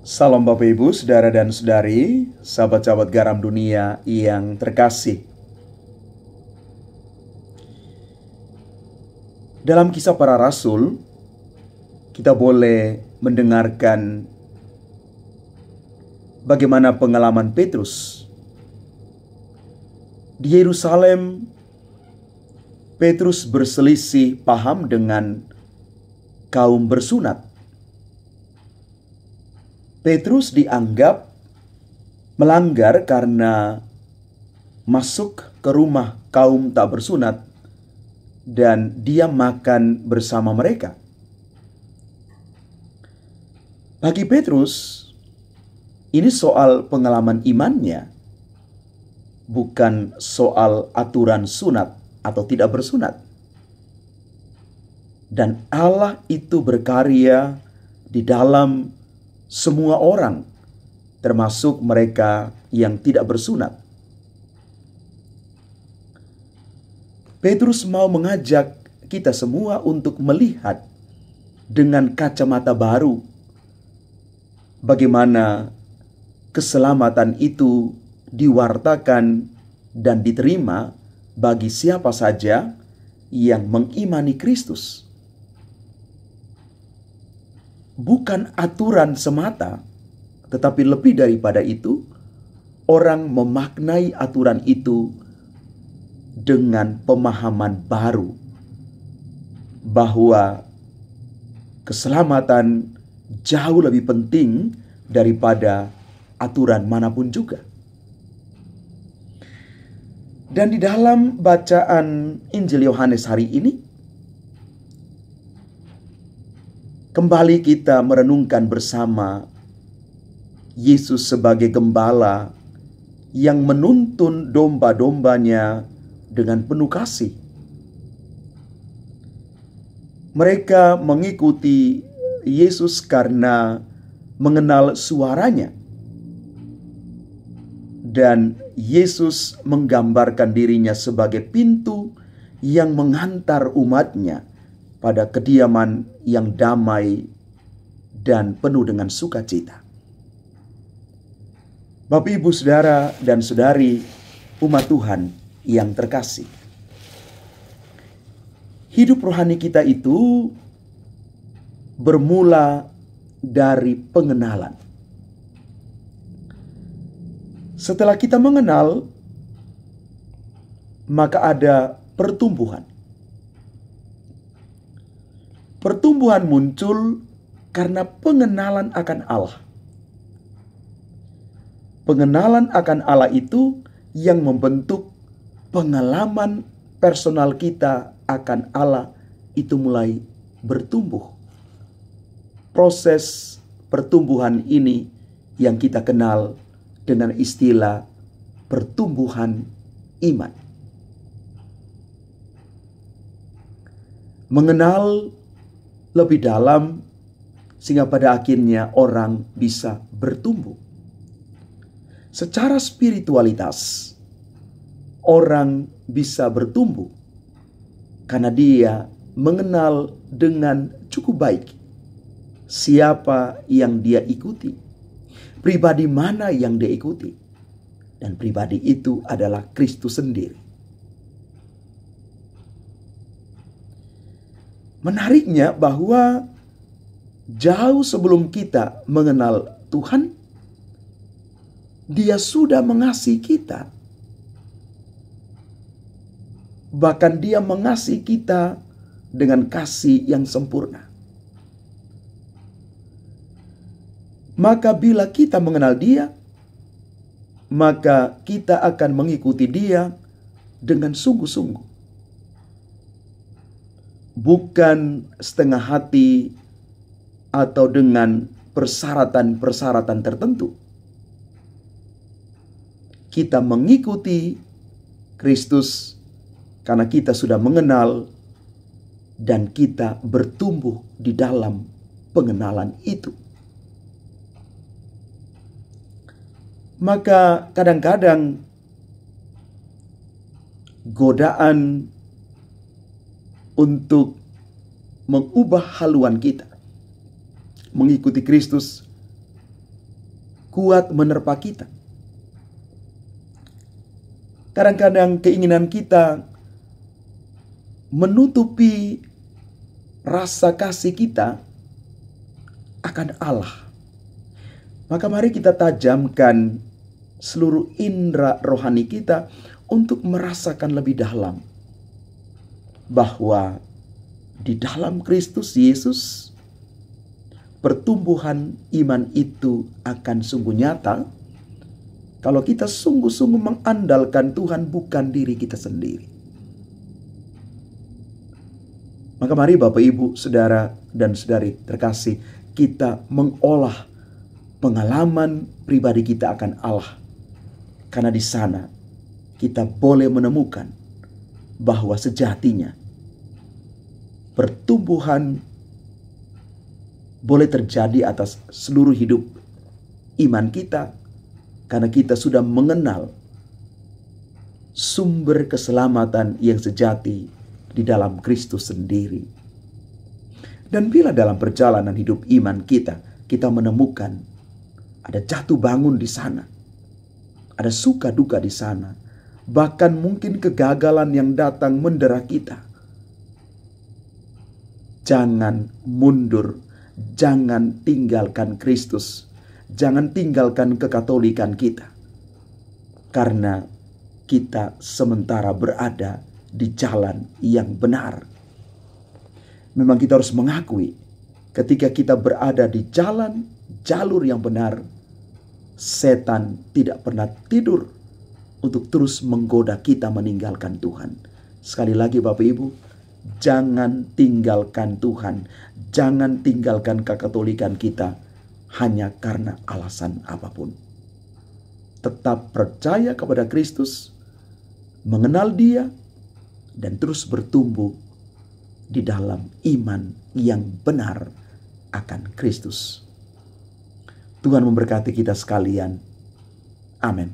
Salam Bapak Ibu, Saudara dan Saudari, sahabat-sahabat garam dunia yang terkasih. Dalam Kisah Para Rasul, kita boleh mendengarkan bagaimana pengalaman Petrus. Di Yerusalem, Petrus berselisih paham dengan kaum bersunat. Petrus dianggap melanggar karena masuk ke rumah kaum tak bersunat dan dia makan bersama mereka. Bagi Petrus, ini soal pengalaman imannya, bukan soal aturan sunat atau tidak bersunat. Dan Allah itu berkarya di dalam semua orang, termasuk mereka yang tidak bersunat. Petrus mau mengajak kita semua untuk melihat dengan kacamata baru bagaimana keselamatan itu diwartakan dan diterima bagi siapa saja yang mengimani Kristus. Bukan aturan semata, tetapi lebih daripada itu, orang memaknai aturan itu dengan pemahaman baru bahwa keselamatan jauh lebih penting daripada aturan manapun juga. Dan di dalam bacaan Injil Yohanes hari ini, kembali kita merenungkan bersama Yesus sebagai gembala yang menuntun domba-dombanya dengan penuh kasih. Mereka mengikuti Yesus karena mengenal suaranya. Dan Yesus menggambarkan dirinya sebagai pintu yang mengantar umatnya pada kediaman yang damai dan penuh dengan sukacita. Bapak, Ibu, Saudara dan Saudari, umat Tuhan yang terkasih. Hidup rohani kita itu bermula dari pengenalan. Setelah kita mengenal, maka ada pertumbuhan. Pertumbuhan muncul karena pengenalan akan Allah. Pengenalan akan Allah itu yang membentuk pengalaman personal kita akan Allah itu mulai bertumbuh. Proses pertumbuhan ini yang kita kenal dengan istilah pertumbuhan iman. Mengenal lebih dalam sehingga pada akhirnya orang bisa bertumbuh. Secara spiritualitas, orang bisa bertumbuh karena dia mengenal dengan cukup baik siapa yang dia ikuti, pribadi mana yang dia ikuti, dan pribadi itu adalah Kristus sendiri. Menariknya bahwa jauh sebelum kita mengenal Tuhan, Dia sudah mengasihi kita. Bahkan Dia mengasihi kita dengan kasih yang sempurna. Maka bila kita mengenal Dia, maka kita akan mengikuti Dia dengan sungguh-sungguh. Bukan setengah hati atau dengan persyaratan-persyaratan tertentu. Kita mengikuti Kristus karena kita sudah mengenal dan kita bertumbuh di dalam pengenalan itu. Maka kadang-kadang godaan untuk mengubah haluan kita mengikuti Kristus kuat menerpa kita. Kadang-kadang keinginan kita menutupi rasa kasih kita akan Allah. Maka mari kita tajamkan seluruh indera rohani kita untuk merasakan lebih dalam bahwa di dalam Kristus Yesus pertumbuhan iman itu akan sungguh nyata kalau kita sungguh-sungguh mengandalkan Tuhan, bukan diri kita sendiri. Maka mari Bapak Ibu, Saudara dan Saudari terkasih, kita mengolah pengalaman pribadi kita akan Allah. Karena di sana kita boleh menemukan bahwa sejatinya pertumbuhan boleh terjadi atas seluruh hidup iman kita, karena kita sudah mengenal sumber keselamatan yang sejati di dalam Kristus sendiri. Dan bila dalam perjalanan hidup iman kita menemukan ada jatuh bangun di sana, ada suka duka di sana, bahkan mungkin kegagalan yang datang mendera kita, jangan mundur, jangan tinggalkan Kristus, jangan tinggalkan kekatolikan kita, karena kita sementara berada di jalan yang benar. Memang kita harus mengakui, ketika kita berada di jalur yang benar, setan tidak pernah tidur untuk terus menggoda kita meninggalkan Tuhan. Sekali lagi Bapak Ibu, jangan tinggalkan Tuhan, jangan tinggalkan kekatolikan kita hanya karena alasan apapun. Tetap percaya kepada Kristus, mengenal Dia, dan terus bertumbuh di dalam iman yang benar akan Kristus. Tuhan memberkati kita sekalian. Amin.